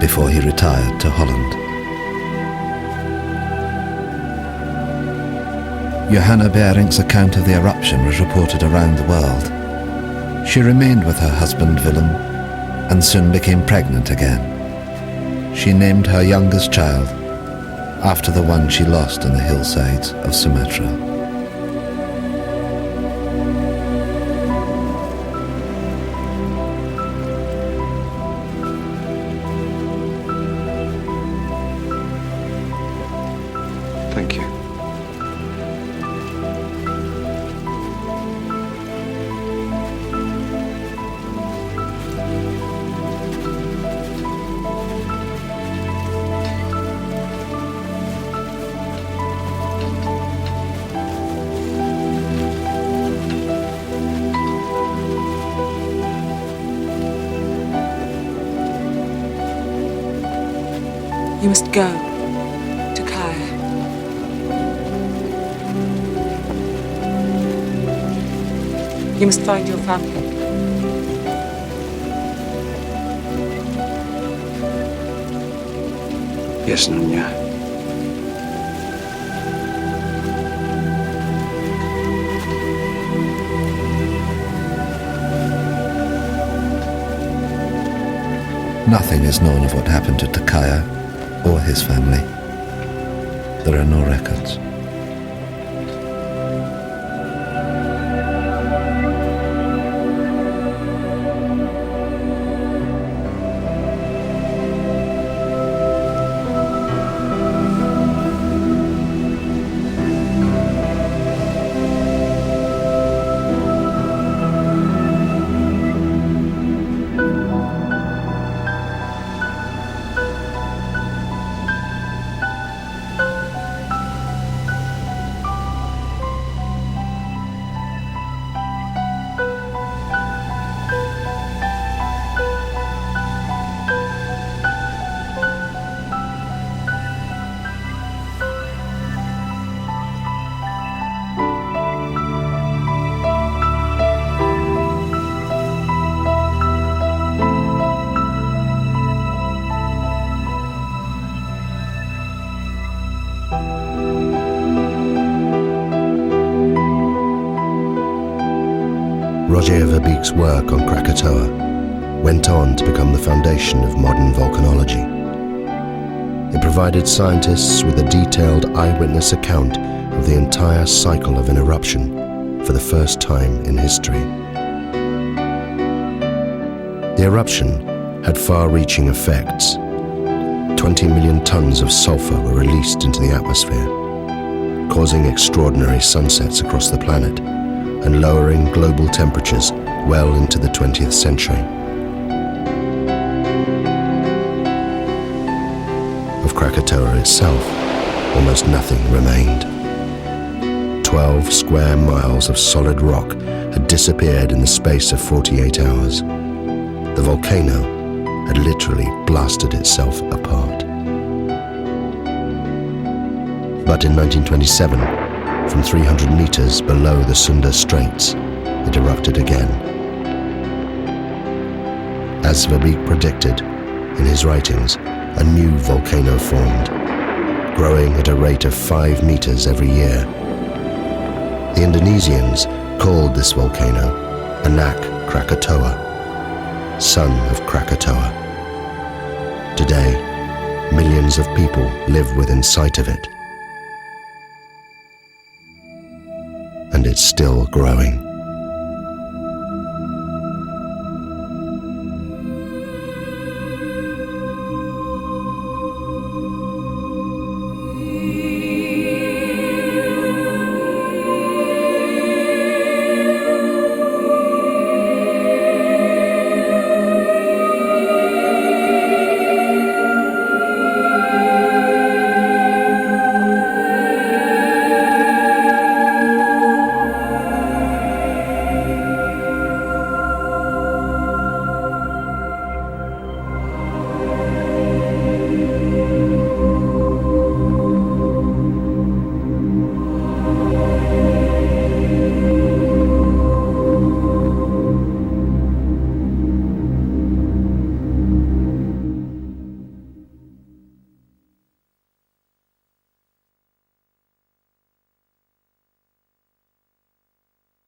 before he retired to Holland. Johanna Beirink's account of the eruption was reported around the world. She remained with her husband Willem and soon became pregnant again. She named her youngest child after the one she lost on the hillsides of Sumatra. Thank you. You must go to Kaya. You must find your family. Yes, Nunya. Nothing is known of what happened to Takaya or his family. There are no records. Roger Verbeek's work on Krakatoa went on to become the foundation of modern volcanology. It provided scientists with a detailed eyewitness account of the entire cycle of an eruption for the first time in history. The eruption had far-reaching effects. 20 million tons of sulfur were released into the atmosphere, causing extraordinary sunsets across the planet and lowering global temperatures well into the 20th century. Of Krakatoa itself, almost nothing remained. 12 square miles of solid rock had disappeared in the space of 48 hours. The volcano had literally blasted itself apart. But in 1927, from 300 meters below the Sunda Straits, it erupted again. As Verbeek predicted in his writings, a new volcano formed, growing at a rate of 5 meters every year. The Indonesians called this volcano Anak Krakatoa, son of Krakatoa. Today, millions of people live within sight of it. And it's still growing.